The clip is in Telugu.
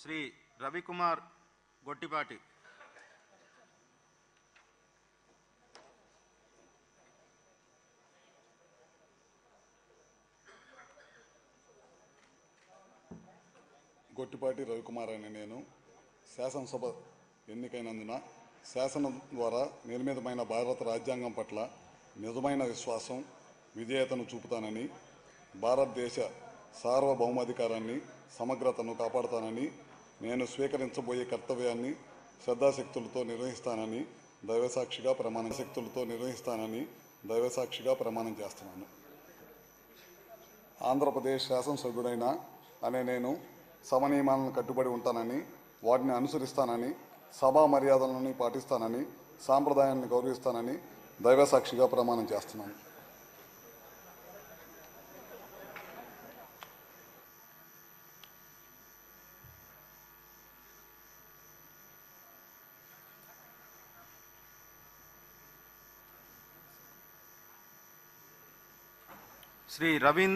శ్రీ రవికుమార్ గొట్టిపాటి. గొట్టిపాటి రవికుమార్ అనే నేను శాసనసభ ఎన్నికైనందున శాసనం ద్వారా నిర్మితమైన భారత రాజ్యాంగం పట్ల నిజమైన విశ్వాసం, విధేయతను చూపుతానని, భారతదేశ సార్వభౌమాధికారాన్ని, సమగ్రతను కాపాడుతానని, నేను స్వీకరించబోయే కర్తవ్యాన్ని శ్రద్ధాశక్తులతో నిర్వహిస్తానని దైవసాక్షిగా ప్రమాణం చేస్తున్నాను. ఆంధ్రప్రదేశ్ శాసనసభ్యుడైన అనే నేను సమనియమాలను కట్టుబడి ఉంటానని, వాటిని అనుసరిస్తానని, సభా మర్యాదలను పాటిస్తానని, సాంప్రదాయాన్ని గౌరవిస్తానని దైవసాక్షిగా ప్రమాణం చేస్తున్నాను. శ్రీ రవీంద్ర